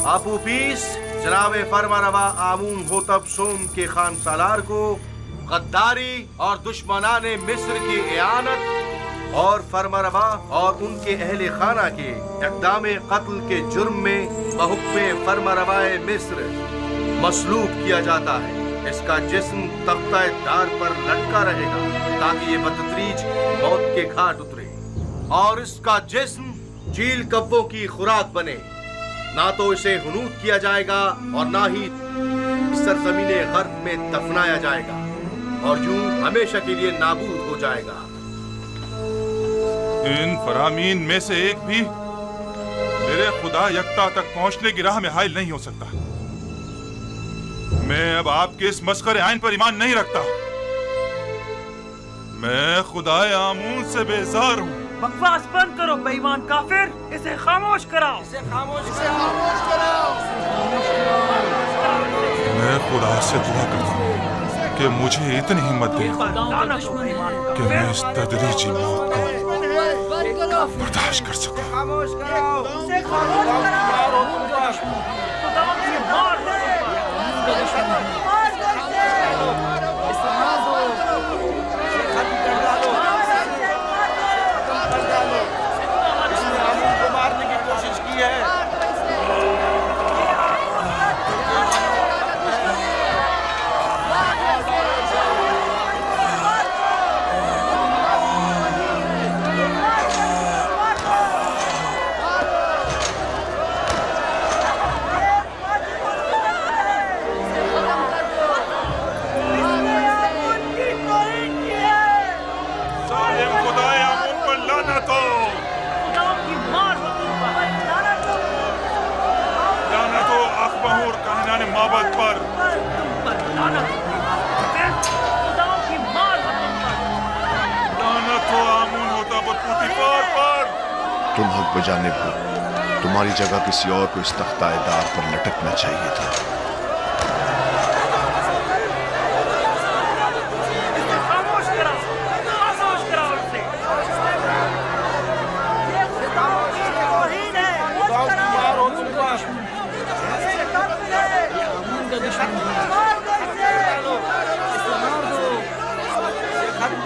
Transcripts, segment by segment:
आपू पीस जनाब फरमारवा आमून होतब सोम के खान सालार को गद्दारी और दुश्मनाने मिस्र की इयानत और फरमारवा और उनके अहले खाना के इक़दाम कत्ल के जुर्म में बहुक्मे फरमारवाए मिस्र मसलूब किया जाता है। इसका जिस्म तख्ता दार पर लटका रहेगा ताकि ये बतदरीज मौत के घाट उतरे और इसका जिस्म चील कब्बों की खुराक बने। ना तो इसे हुनूद किया जाएगा और ना ही सरजमीने गर्ब में दफनाया जाएगा और यूं हमेशा के लिए नाबूद हो जाएगा। इन फरामीन में से एक भी मेरे खुदा यक्ता तक पहुंचने की राह में हाइल नहीं हो सकता। मैं अब आपके इस मस्खरे आइन पर ईमान नहीं रखता। मैं खुदाए आमून से बेजार हूँ। बकवास बंद करो बेईमान काफिर, इसे खामोश कराओ, इसे खामोश कराओ। मैं खुदा से दुआ करता हूँ कि मुझे इतनी हिम्मत दे कि मैं इस तदरीजी मौत को बर्दाश्त कर सकूं। खामोश कराओ, इसे खामोश कराओ। खुदा से मार दे, मार दो इसे, मार दो, खत्म कर डालो, कर डालो। इसने आमून को मारने की कोशिश की है। तुम हक बजानिब हो। तुम्हारी जगह किसी और को इस तख्ताएदार पर लटकना चाहिए था।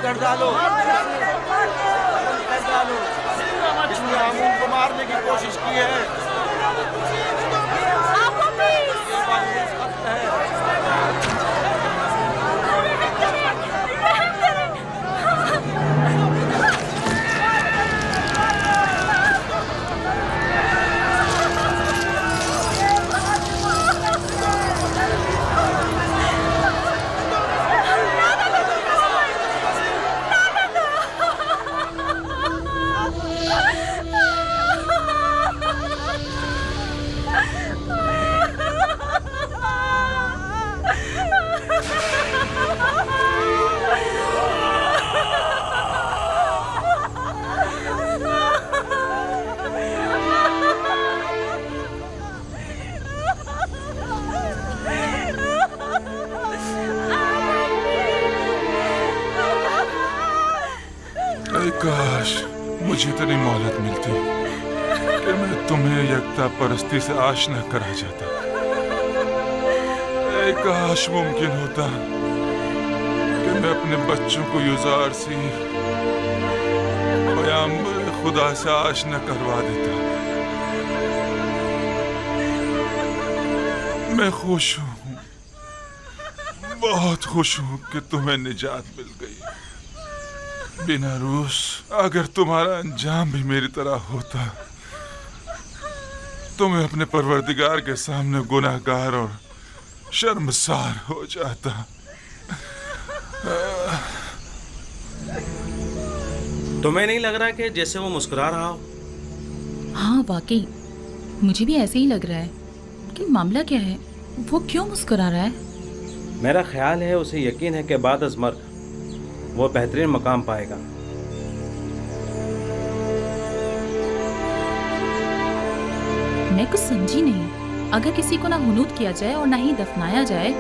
कर डालो, कर डालो। इसने आमून को मारने की कोशिश की है। काश मुझे इतनी मोहलत मिलती कि मैं तुम्हें यकता परस्ती से आशना करा जाता। काश मुमकिन होता कि मैं अपने बच्चों को युजार सी पैगंबर खुदा से आशना करवा देता। मैं खुश हूँ, बहुत खुश हूँ कि तुम्हें निजात मिल गई। बिना रूस अगर तुम्हारा अंजाम भी मेरी तरह होता तो मैं अपने परवरदिगार के सामने गुनाहगार और शर्मसार हो जाता। तुम्हें नहीं लग रहा कि जैसे वो मुस्कुरा रहा हो? हाँ वाकई मुझे भी ऐसे ही लग रहा है कि मामला क्या है, वो क्यों मुस्कुरा रहा है? मेरा ख्याल है उसे यकीन है कि बाद अज़ मर्ग वो बेहतरीन मकाम पाएगा। मैं कुछ समझी नहीं। अगर किसी को ना हुनूद किया जाए और ना ही दफनाया जाए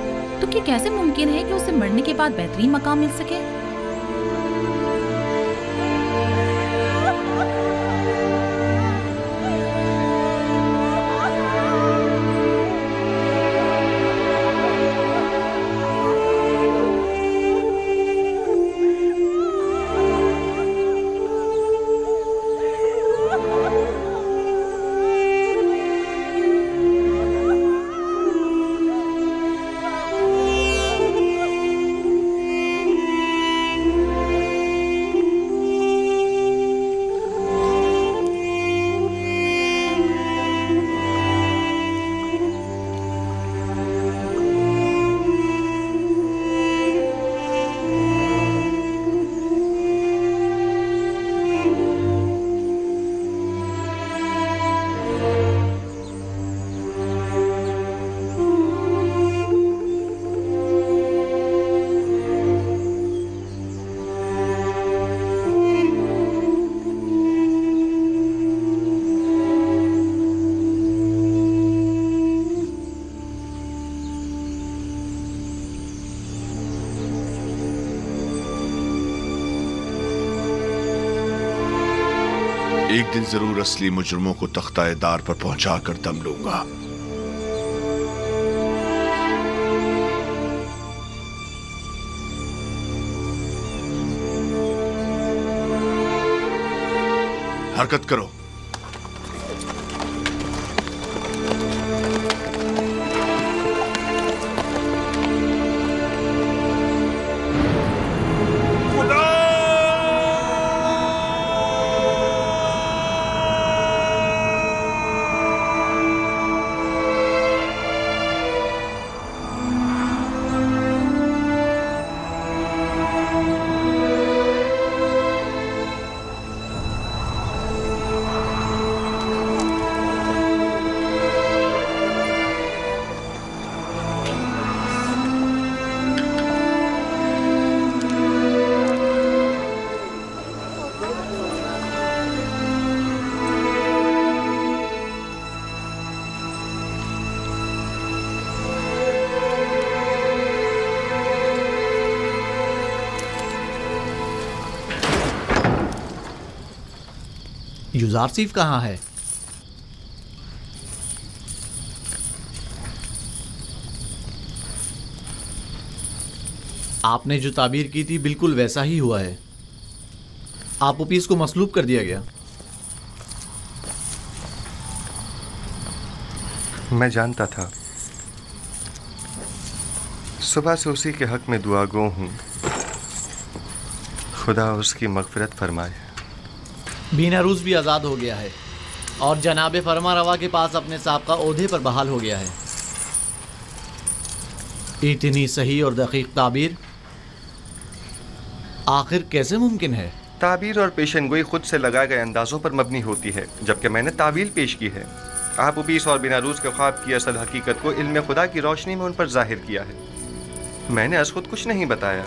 तो क्या कैसे मुमकिन है कि उसे मरने के बाद बेहतरीन मकाम मिल सके? एक दिन जरूर असली मुजरिमों को तख्ता-ए-दार पर पहुंचाकर दम लूंगा। हरकत करो। युजारसीफ कहाँ है? आपने जो ताबीर की थी बिल्कुल वैसा ही हुआ है। आपूपीस को मसलूब कर दिया गया। मैं जानता था। सुबह से उसी के हक में दुआगो हूँ। खुदा उसकी मगफिरत फरमाए। बीनारूस भी आज़ाद हो गया है और जनाब फरमा रवा के पास अपने साबका ओहदे पर बहाल हो गया है। इतनी सही और दकीक ताबीर आखिर कैसे मुमकिन है? ताबीर और पेशनगोई खुद से लगाए गए अंदाजों पर मबनी होती है, जबकि मैंने तावील पेश की है। आप उपीस और बीनारूस के ख्वाब की असल हकीकत को इल्म खुदा की रोशनी में उन पर जाहिर किया है। मैंने अस खुद कुछ नहीं बताया।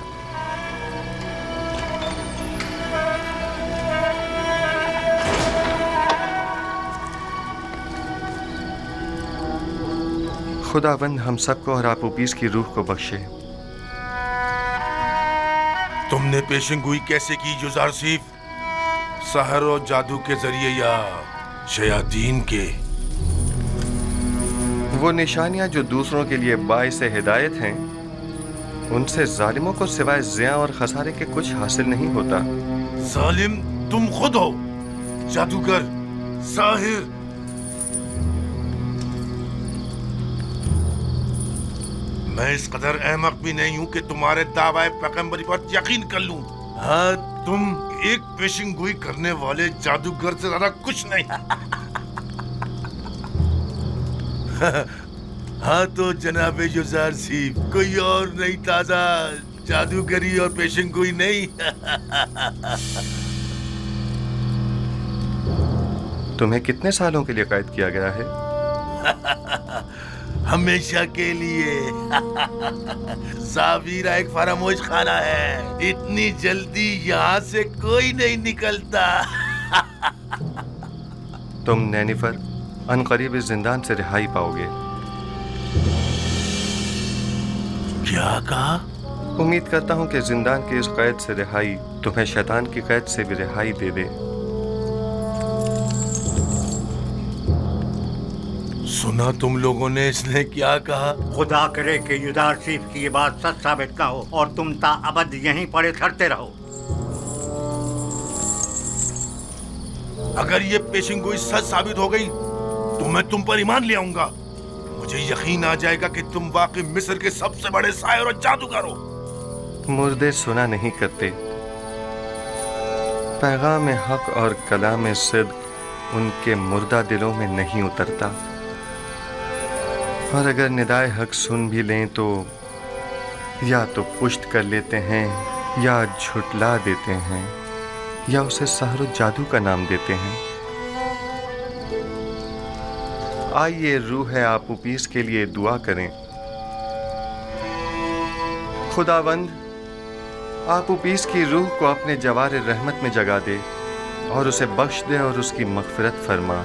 खुदावंद हम सबको और आपूपीस की रूह को बख्शे। तुमने पेशेंगोई कैसे की युजारसीफ? सहर और जादू के जरिए या शयातीन के? वो निशानियां जो दूसरों के लिए बाइस हिदायत हैं, उनसे जालिमों को सिवाय ज़िया और खसारे के कुछ हासिल नहीं होता। जालिम तुम खुद हो, जादूगर, साहिर। मैं इस कदर अहमक भी नहीं हूं कि तुम्हारे दावाए पैगंबरी पर यकीन कर लूं। हाँ, तुम एक पेशिंगोई करने वाले जादूगर से ज्यादा कुछ नहीं। हाँ तो जनाब युजारसीफ, कोई और नहीं, ताजा जादूगरी और पेशिंगोई नहीं। तुम्हें कितने सालों के लिए कैद किया गया है? हमेशा के लिए। जावीरा एक फरामोश खाना है, इतनी जल्दी यहाँ से कोई नहीं निकलता। तुम नैनिफर अनकरीब इस जिंदान से रिहाई पाओगे। क्या कहा? उम्मीद करता हूँ कि जिंदान की इस कैद से रिहाई तुम्हें शैतान की कैद से भी रिहाई दे दे। सुना तुम लोगों ने इसने क्या कहा? खुदा करे कि युजारसीफ की ये बात सच साबित ना हो और तुम ताअबद यहीं पड़े ठहरते रहो। अगर ये पेशिंगोई सच साबित हो गई तो मैं तुम पर ईमान ले आऊंगा। मुझे यकीन आ जाएगा कि तुम वाकई मिस्र के सबसे बड़े शायर और जादूगर हो। मुर्दे सुना नहीं करते। पैगाम हक और कलाम सिद्क उनके मुर्दा दिलों में नहीं उतरता, और अगर निदाए हक सुन भी लें तो या तो पुष्ट कर लेते हैं, या झुटला देते हैं, या उसे सहर जादू का नाम देते हैं। आइए रूह आपूपीस के लिए दुआ करें। खुदावंद आपूपीस की रूह को अपने जवार रहमत में जगा दे और उसे बख्श दे और उसकी मगफिरत फरमा।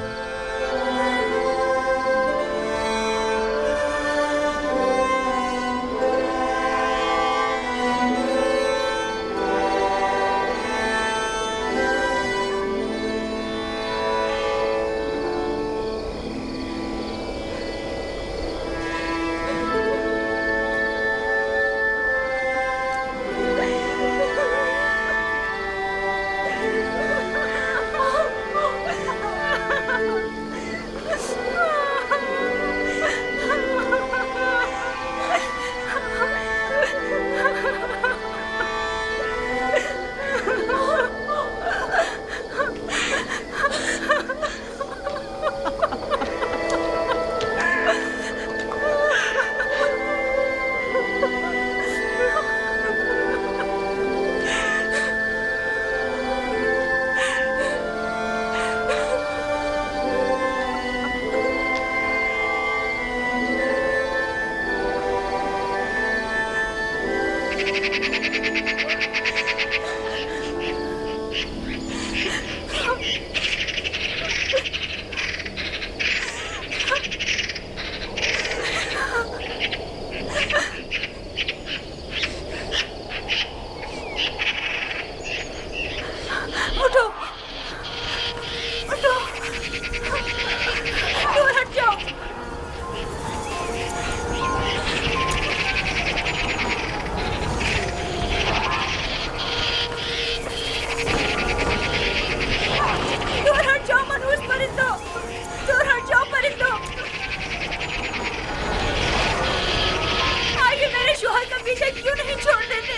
देते।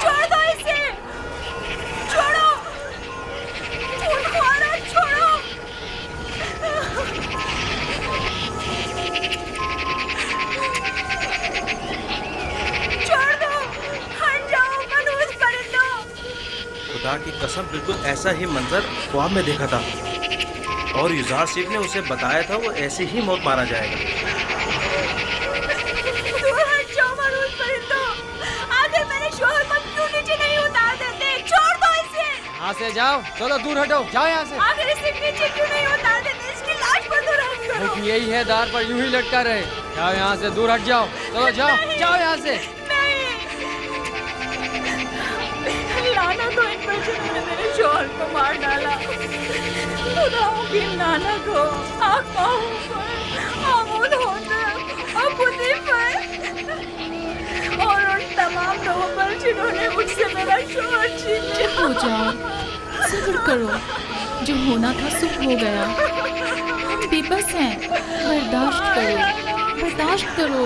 छोड़ दो इसे, छोड़ो, खूनख्वार है, छोड़ो। छोड़ दो, हट जाओ मनहूस परिंदों। खुदा की कसम बिल्कुल ऐसा ही मंजर ख्वाब में देखा था और युजार सिफ ने उसे बताया था वो ऐसे ही मौत मारा जाएगा। दूर हट जाओ मनहूस परिंदों। आखिर मेरे शोहर को क्यों नीचे नहीं उतार देते? छोड़ दो इसे। यहाँ से जाओ, चलो दूर हटो, जाओ यहाँ से। आखिर इसे नीचे क्यों नहीं उतार देते? इसकी लाश पर तो रहम करो। क्योंकि यही है, दार पर यूं ही लटका रहे। जाओ यहाँ से, दूर हट जाओ, चलो जाओ, जाओ यहाँ से। लानत हो इन पर जिन्होंने मेरे शोहर को मार डाला। खुदाओं की लानत हो आकाओं पर, आमूद होकर और बुद्धि पर और उन तमाम लोगों पर जिन्होंने मुझसे मेरा शोहर छीन लिया। हो जाओ, सब्र करो, जो होना था सुख हो गया। हम बेबस हैं, बर्दाश्त करो, बर्दाश्त करो।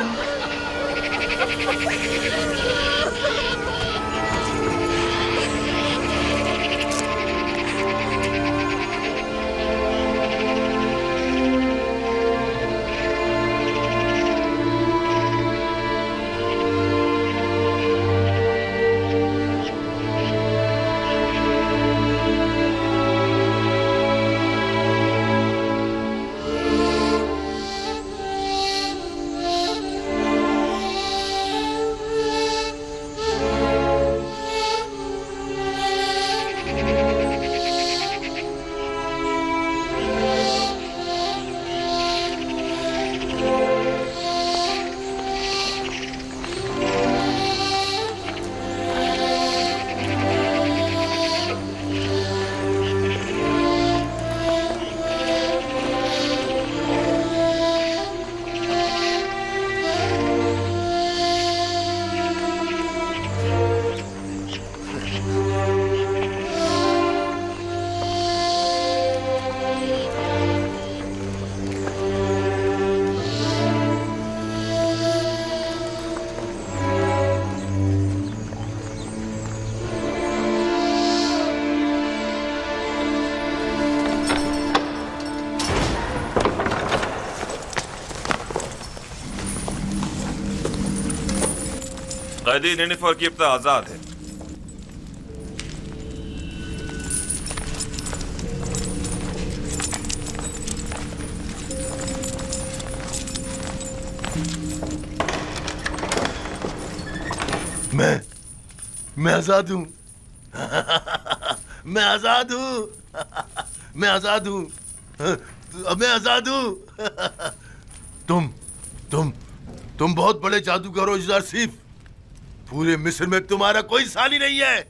कैदी निनिफर की इब्ता आजाद है। मैं आजाद हूं। मैं आजाद हूं। मैं आजाद हूं। मैं आजाद हूं। तुम बहुत बड़े जादूगर हो युजार सिफ। पूरे मिस्र में तुम्हारा कोई साली नहीं है।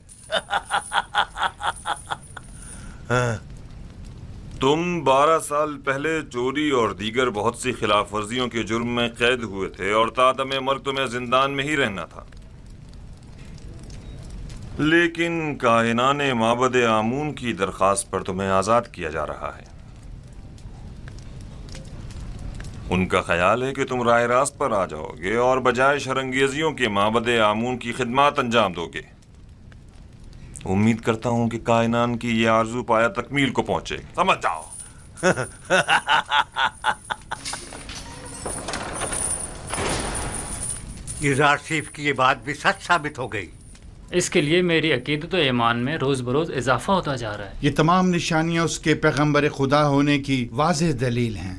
तुम 12 साल पहले चोरी और दीगर बहुत सी खिलाफ वर्जियों के जुर्म में कैद हुए थे और तादम मर्ग तुम्हें जिंदान में ही रहना था। लेकिन कायनाने माबद आमून की दरखास्त पर तुम्हें आजाद किया जा रहा है। उनका ख्याल है कि तुम राह रास्त पर आ जाओगे और बजाय शरंगेजियों के माबद आमून की खिदमत अंजाम दोगे। उम्मीद करता हूं कि कायनान की ये आरजू पाया तकमील को पहुंचे। समझ जाओ। युजार सिफ की ये बात भी सच साबित हो गई। इसके लिए मेरी अकीदत और ईमान में रोज बरोज इजाफा होता जा रहा है। ये तमाम निशानियां उसके पैगंबर खुदा होने की वाज़ेह दलील हैं।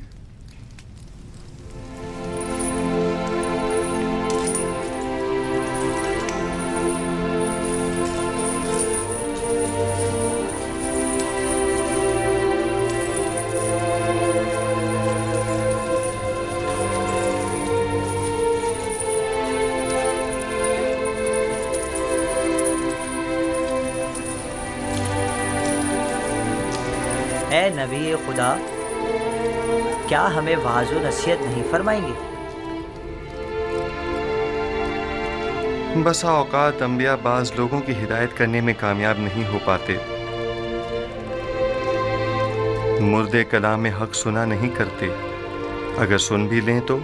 ए नबी खुदा, क्या हमें वाज़ो नसीहत नहीं फरमाएंगे? बसा औकात अंबिया बाज लोगों की हिदायत करने में कामयाब नहीं हो पाते। मुर्दे कलाम हक सुना नहीं करते। अगर सुन भी लें तो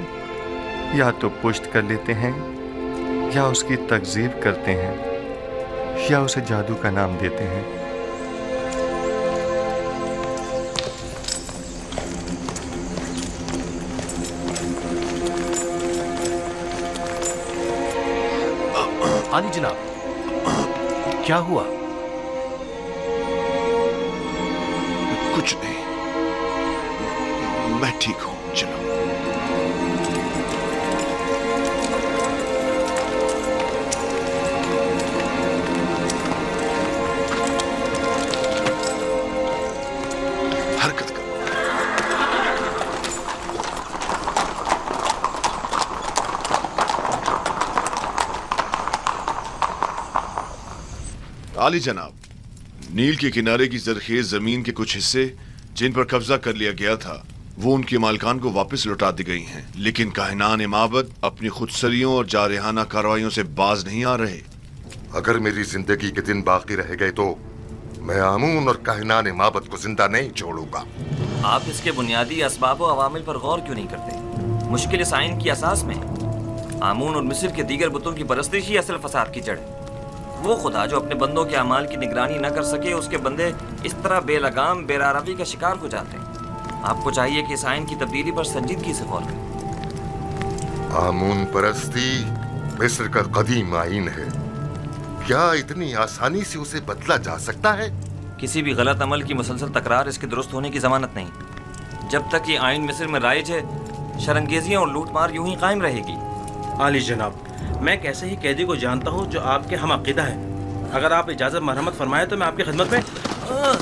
या तो पुश्त कर लेते हैं या उसकी तकज़ीब करते हैं या उसे जादू का नाम देते हैं। आली जनाब, क्या हुआ? कुछ नहीं, मैं ठीक हूं, चलो। हरकत करो। आली जनाब, नील के किनारे की जरखेज जमीन के कुछ हिस्से जिन पर कब्जा कर लिया गया था वो उनके मालिकान को वापस लौटा दी गई हैं, लेकिन काहिनान माबद अपनी खुदसरियों और जारहाना कार्रवाइयों से बाज नहीं आ रहे। अगर मेरी जिंदगी के दिन बाकी रह गए तो मैं आमून और काहिनान माबद को जिंदा नहीं छोड़ूंगा। आप इसके बुनियादी असबाब और अवामिल पर गौर क्यों नहीं करते? मुश्किल साइन की असास में आमून और मिस्र के दीगर बुतों की परस्तिश ही असल फसाद की जड़ है। वो खुदा जो अपने बंदों के अमाल की निगरानी न कर सके, उसके बंदे इस तरह बेलगाम बेरारवी का शिकार हो जाते हैं। आपको चाहिए कि इस आइन की तब्दीली पर संजीदगी से गौर करें। आमून परस्ती मिस्र का कदीम आइन है, क्या इतनी आसानी से उसे बदला जा सकता है? किसी भी गलत अमल की मुसलसल तकरार इसके दुरुस्त होने की जमानत नहीं। जब तक ये आइन मिस्र में राइज है, शरंगेजियां और लूटमार यूं ही कायम रहेगी। आली जनाब, मैं एक ऐसे ही कैदी को जानता हूँ जो आपके हम अकीदा है। अगर आप इजाजत मरहमत फरमाए तो मैं आपकी खिदमत में।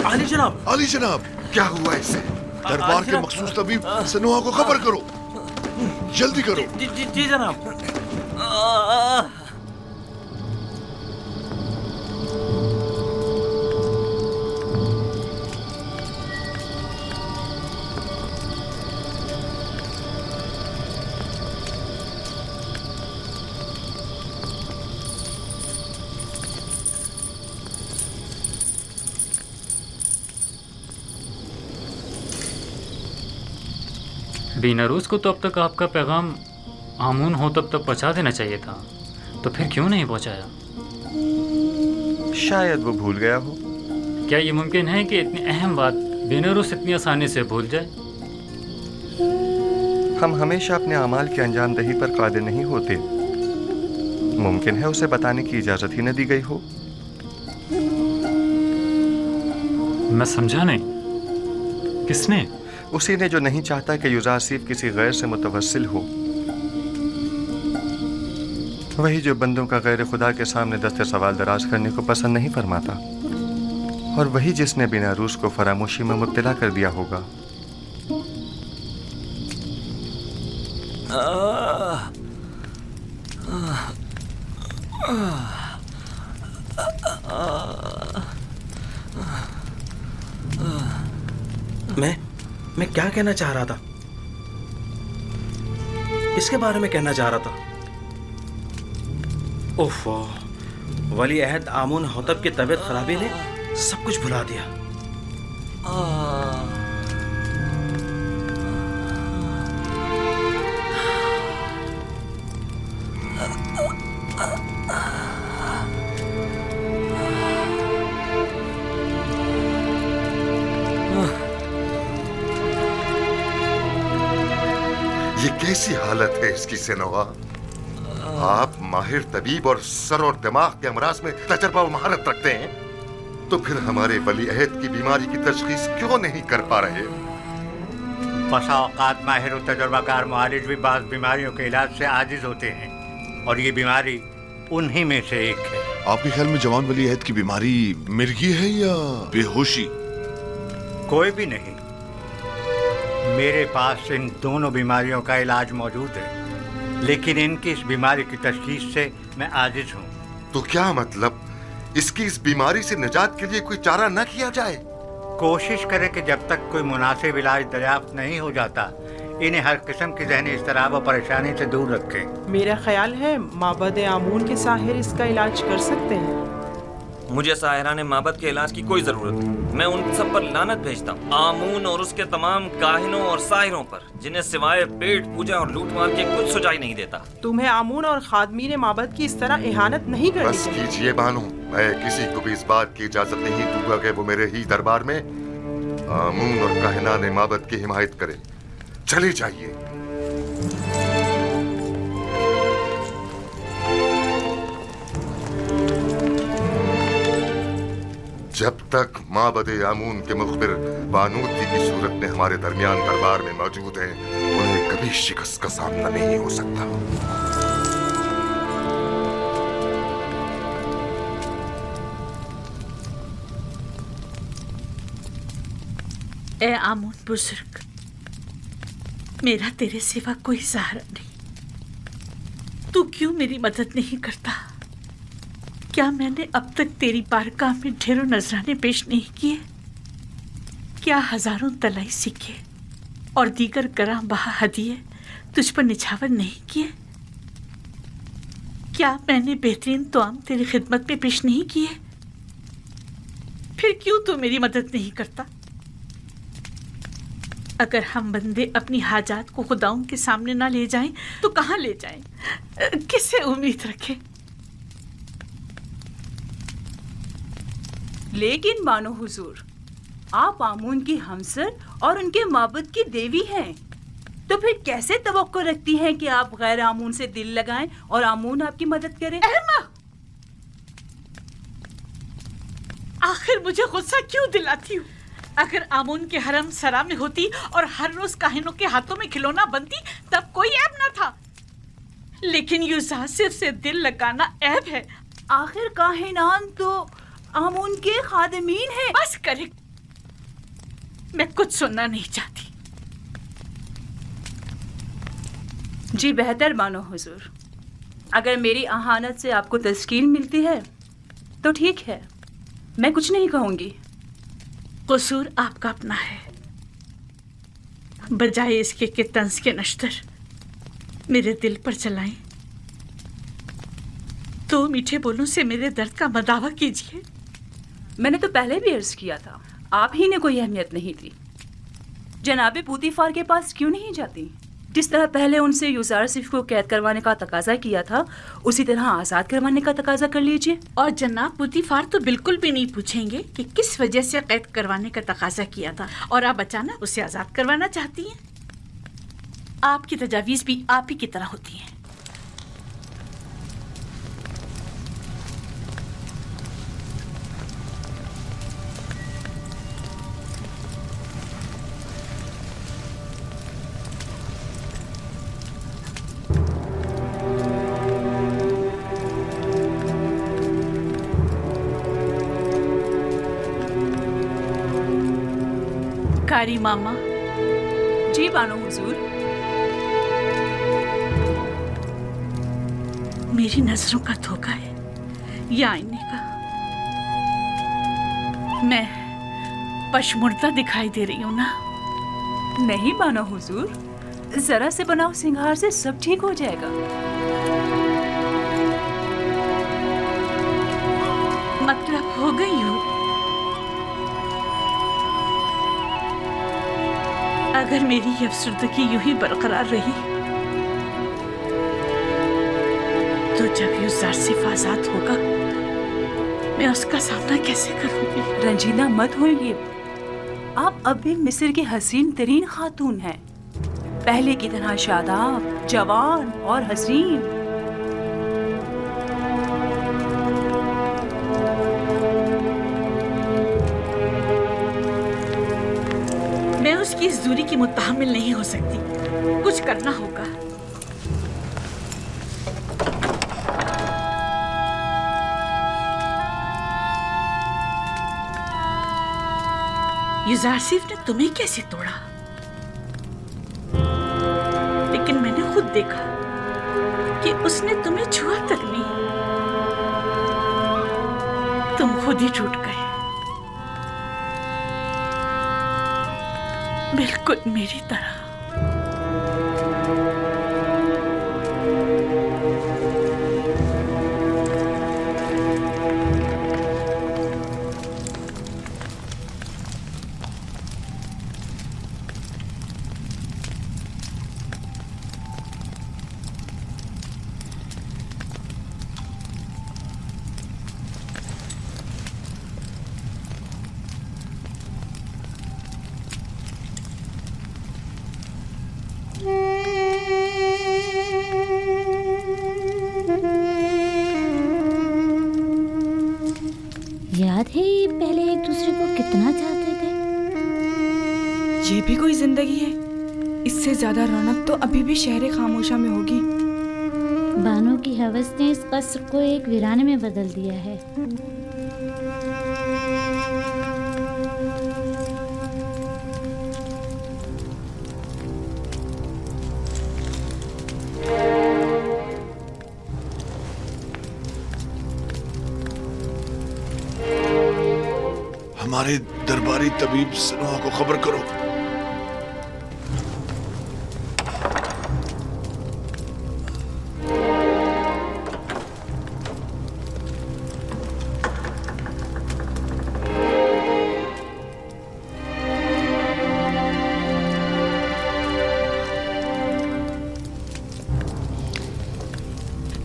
आली जनाब, आली जनाब, क्या हुआ इसे? दरबार के मखसूस तबीब सनुआ को खबर करो, जल्दी करो। जी जनाब। बीनारूस को तो अब तक आपका पैगाम आमून हो तब तक पहुंचा देना चाहिए था, तो फिर क्यों नहीं पहुंचाया? शायद वो भूल गया हो। क्या ये मुमकिन है कि इतनी अहम बात बीनारूस इतनी आसानी से भूल जाए? हम हमेशा अपने अमाल की अंजामदही पर कादिर नहीं होते। मुमकिन है उसे बताने की इजाजत ही न दी गई हो। मैं समझा नहीं, किसने? उसी ने जो नहीं चाहता कि युजासिफ किसी गैर से मुतवस्सिल हो। वही जो बंदों का गैर खुदा के सामने दस्ते सवाल दराज करने को पसंद नहीं फरमाता, और वही जिसने बीनारूस को फरामोशी में मुब्तला कर दिया होगा। मैं क्या कहना चाह रहा था? इसके बारे में कहना चाह रहा था। ओफो, वली अहद आमून होतब की तबीयत खराबी ने सब कुछ भुला दिया। ये कैसी हालत है इसकी सेनोवा? आप माहिर तबीब और सर और दिमाग के अमराज में तजर्बा और महारत रखते हैं, तो फिर हमारे वली अहद की बीमारी की तशखीस क्यों नहीं कर पा रहे? बसा औकात माहिर और तजर्बाकार मुआलिज भी बाज़ बीमारियों के इलाज से आजिज होते हैं, और ये बीमारी उन्हीं में से एक है। आपके ख्याल में जवान वली अहद की बीमारी मिर्गी है या बेहोशी? कोई भी नहीं। मेरे पास इन दोनों बीमारियों का इलाज मौजूद है, लेकिन इनकी इस बीमारी की तशखीस से मैं आजिज हूँ। तो क्या मतलब, इसकी इस बीमारी से निजात के लिए कोई चारा न किया जाए? कोशिश करें कि जब तक कोई मुनासिब इलाज दरियाफ्त नहीं हो जाता, इन्हें हर किस्म की ज़हनी इज़्तिराब और परेशानी से दूर रखें। मेरा ख्याल है माबद आमून के साहिर इसका इलाज कर सकते हैं। मुझे साहिरान माबद के इलाज की कोई ज़रूरत नहीं। मैं उन सब पर लानत भेजता हूँ, आमून और उसके तमाम काहिनों और साहिरों पर, जिन्हें सिवाय पेट पूजा और लूटमार के कुछ सुझाई नहीं देता। तुम्हें आमून और खादमीन माबद की इस तरह इहानत नहीं करनी बस चाहिए। कीजिए बानो, मैं किसी को भी इस बात की इजाजत नहीं दूंगा कि वो मेरे ही दरबार में आमून और काहिनान माबद की हिमायत करे। चले जाइए। जब तक माबद आमून के मुखबिर बानूती की सूरत में हमारे दरमियान दरबार में मौजूद हैं, उन्हें कभी शिकस्त का सामना नहीं हो सकता। ए आमून बुजुर्ग, मेरा तेरे सिवा कोई सहारा नहीं। तू क्यों मेरी मदद नहीं करता? क्या मैंने अब तक तेरी बारगाह में ढेरों नजराने पेश नहीं किए? क्या हजारों तलाई सिक्के और दीगर गरां बहा हदिये तुझ पर निछावर नहीं किए? क्या मैंने बेहतरीन तोआम तेरी खिदमत में पेश नहीं किए? फिर क्यों तू मेरी मदद नहीं करता? अगर हम बंदे अपनी हाजात को खुदाओं के सामने ना ले जाएं तो कहाँ ले जाएं? किससे उम्मीद रखें? लेकिन मानो हुजूर, आप आमून की हमसर और उनके माबद की देवी हैं, तो फिर कैसे तवक्को रखती हैं कि आप गैर आमून से दिल लगाएं और आमून आपकी मदद करे? आखिर मुझे गुस्सा क्यों दिलाती हूँ? अगर आमून के हरम सरा में होती और हर रोज काहिनों के हाथों में खिलौना बनती तब कोई ऐब न था, लेकिन यूजासिफ से दिल लगाना ऐब है। आखिर काहिनान तो आमून के खादिमीन हैं। बस करे, मैं कुछ सुनना नहीं चाहती। जी बेहतर मानो हुजूर, अगर मेरी अहानत से आपको तस्कीन मिलती है तो ठीक है, मैं कुछ नहीं कहूंगी। कसूर आपका अपना है, बजाय इसके कि तंज के नश्तर मेरे दिल पर चलाएं, तो मीठे बोलों से मेरे दर्द का मदावा कीजिए। मैंने तो पहले भी अर्ज किया था, आप ही ने कोई अहमियत नहीं दी। जनाबे पूतीफार के पास क्यों नहीं जाती? जिस तरह पहले उनसे यूजारसिफ को कैद करवाने का तकाजा किया था, उसी तरह आज़ाद करवाने का तकाजा कर लीजिए। और जनाब पूतीफार तो बिल्कुल भी नहीं पूछेंगे कि किस वजह से कैद करवाने का तकाजा किया था और आप अचानक उसे आज़ाद करवाना चाहती हैं। आपकी तजावीज़ भी आप ही की तरह होती हैं। कारी मामा। जी बानो हुजूर। मेरी नजरों का धोखा है या आईने का? मैं पशमुर्दा दिखाई दे रही हूँ ना? नहीं बानो हुजूर, जरा से बनाओ सिंगार से सब ठीक हो जाएगा। मतलब हो गई हूँ? अगर मेरी ये अफसरदगी यूं ही बरकरार रही तो जब यूजारसिफ आजाद होगा मैं उसका सामना कैसे करूंगी? रंजीदा मत होइए, आप अब भी मिस्र की हसीन तरीन खातून हैं, पहले की तरह शादाब, जवान और हसीन। मैं उसकी इस दूरी की मुत्तहमिल नहीं हो सकती, कुछ करना होगा। यूजारसिफ ने तुम्हें कैसे तोड़ा? लेकिन मैंने खुद देखा कि उसने तुम्हें छुआ तक नहीं। तुम खुद ही टूट गए, बिल्कुल मेरी तरह। कितना चाहते थे। ये भी कोई जिंदगी है? इससे ज्यादा रौनक तो अभी भी शहर खामोशा में होगी। बानो की हवस ने इस कस्र को एक वीराने में बदल दिया है। हमारे दरबारी तबीब सनोहा को खबर करो।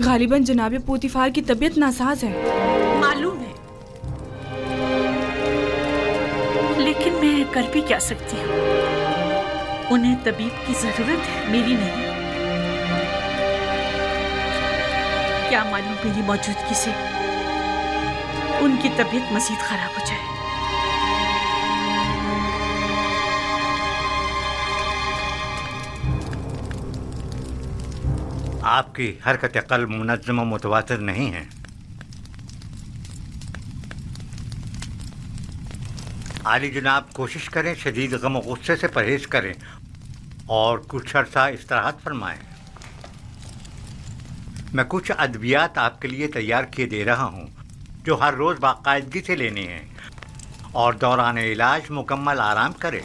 गालिबन जनाब पोतीफार की तबीयत नासाज है। मालूम है, लेकिन मैं कर भी क्या सकती हूँ? उन्हें तबीब की जरूरत है, मेरी नहीं। क्या मालूम मेरी मौजूदगी से उनकी तबीयत मजीद खराब हो जाए। आपकी हरकत क़ल्ब मुनज़्ज़म व मुतवातिर नहीं है। आली जनाब कोशिश करें शदीद गम और गुस्से से परहेज करें और कुछ अर्सा इस्तिराहत फरमाएं। मैं कुछ अद्वियात आपके लिए तैयार किए दे रहा हूं जो हर रोज़ बाकायदगी से लेने हैं और दौरान इलाज मुकम्मल आराम करें।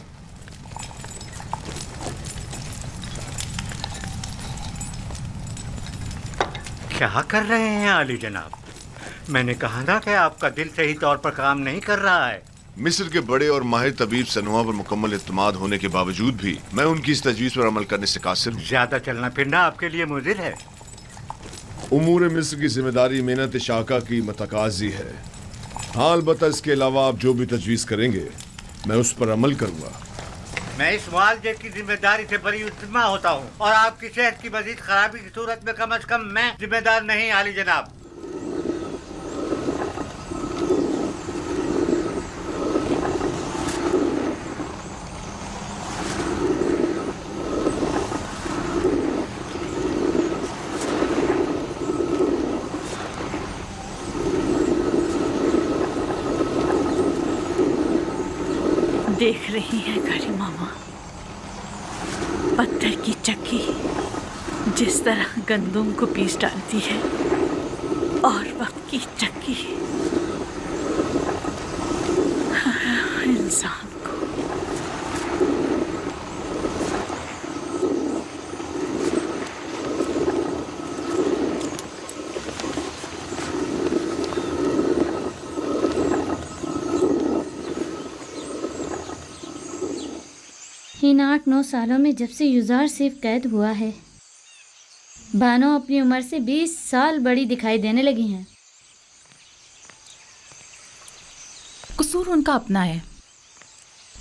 क्या कर रहे हैं आली जनाब? मैंने कहा ना कि आपका दिल सही तौर पर काम नहीं कर रहा है। मिस्र के बड़े और माहिर तबीब सनोहा पर मुकम्मल इत्मीनान होने के बावजूद भी मैं उनकी इस तजवीज़ पर अमल करने से कासिर हूँ। ज्यादा चलना फिरना आपके लिए मुज़िर है। उमूर मिस्र की जिम्मेदारी मेहनत शाका की मतकाजी है। हाँ, अलबत्ता इसके अलावा आप जो भी तजवीज़ करेंगे मैं उस पर अमल करूँगा। मैं इस मुआवजे की जिम्मेदारी से बरी उतमा होता हूँ और आपकी सेहत की मजीद खराबी की सूरत में कम अज कम मैं जिम्मेदार नहीं आली जनाब। देख रही है कारी मामा, पत्थर की चक्की जिस तरह गंदुम को पीस डालती है और वक्त की चक्की इंसान को। इन 8-9 सालों में जब से युजार सिर्फ कैद हुआ है, बानो अपनी उम्र से 20 साल बड़ी दिखाई देने लगी हैं। कसूर उनका अपना है।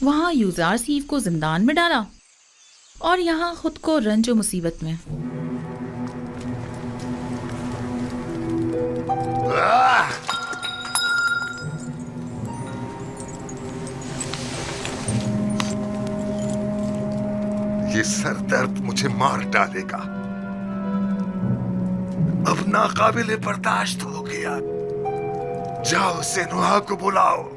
वहाँ युजार सीफ को जिंदान में डाला और यहाँ खुद को रंज और मुसीबत में। ये सर दर्द मुझे मार डालेगा। अब नाकाबिले बर्दाश्त हो गया। जाओ सनोहा को बुलाओ।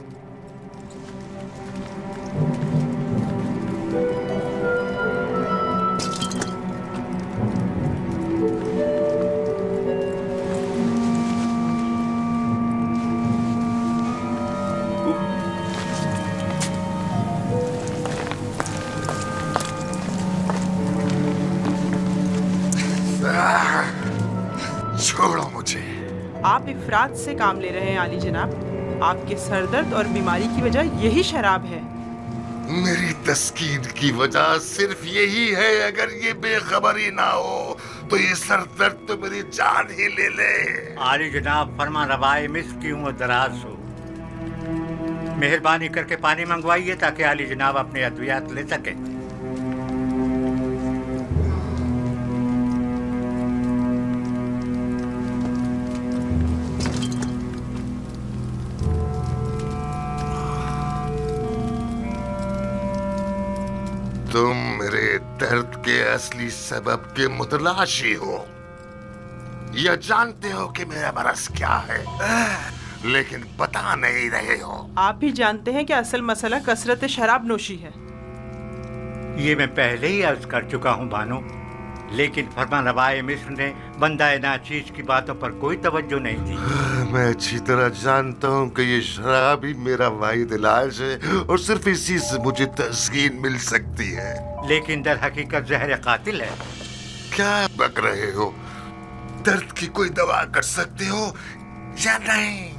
छोड़ो मुझे। आप इफरात से काम ले रहे हैं आली जनाब। आपके सरदर्द और बीमारी की वजह यही शराब है। मेरी तस्कीन की वजह सिर्फ यही है। अगर ये बेखबरी ना हो तो ये सरदर्द तो मेरी जान ही ले ले। आली जनाब फरमा रवाए मिस्र की उम्र दराज हो। मेहरबानी करके पानी मंगवाइए ताकि आली जनाब अपने अद्वियात ले सके। तुम मेरे दर्द के असली सबब के मुतलाशी हो। यह जानते हो कि मेरा मरज क्या है, लेकिन बता नहीं रहे हो। आप भी जानते हैं कि असल मसला कसरत शराब नोशी है। ये मैं पहले ही अर्ज कर चुका हूँ बानो, लेकिन फरमानरवाए मिस्र ने बंदाए नाचीज की बातों पर कोई तवज्जो नहीं दी। मैं अच्छी तरह जानता हूँ कि ये शराब ही मेरा वाहिद इलाज है और सिर्फ इसी से मुझे तस्कीन मिल सकती है। लेकिन दर हकीकत जहर कातिल है। क्या बक रहे हो? दर्द की कोई दवा कर सकते हो या नहीं?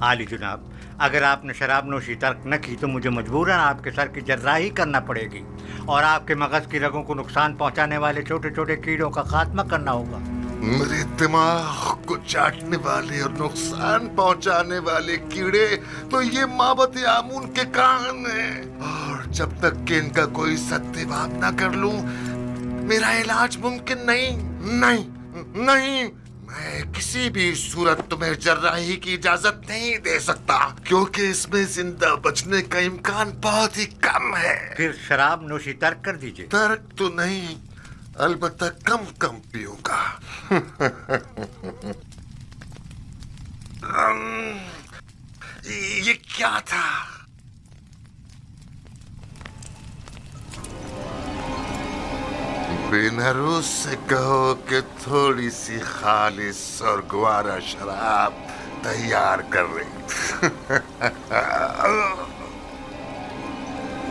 आली जुनाब, अगर आपने शराब नोशी तर्क न की तो मुझे मजबूरन आपके सर की जर्राही करना पड़ेगी और आपके मगज की रगों को नुकसान पहुंचाने वाले छोटे छोटे कीड़ों का खात्मा करना होगा। मेरे दिमाग को चाटने वाले और नुकसान पहुंचाने वाले कीड़े तो ये माबत आमून के कान हैं, और जब तक कि इनका कोई सत्याभाव न कर लूं मेरा इलाज मुमकिन नहीं। नहीं नहीं, मैं किसी भी सूरत तुम्हें जर्राही की इजाजत नहीं दे सकता, क्योंकि इसमें जिंदा बचने का इम्कान बहुत ही कम है। फिर शराब नोशी तर्क कर दीजिए। तर्क तो नहीं, अलबत्ता कम कम पीऊंगा। ये क्या था? बेनरूस से कहो कि थोड़ी सी खालिस और ग्वारा शराब तैयार कर रही।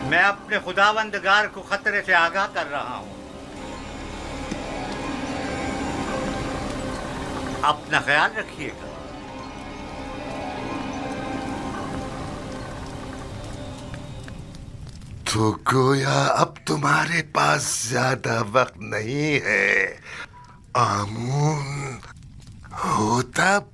मैं अपने खुदावंदगार को खतरे से आगाह कर रहा हूँ। अपना ख्याल रखिएगा। तो गोया अब तुम्हारे पास ज्यादा वक्त नहीं है आमून। हो तब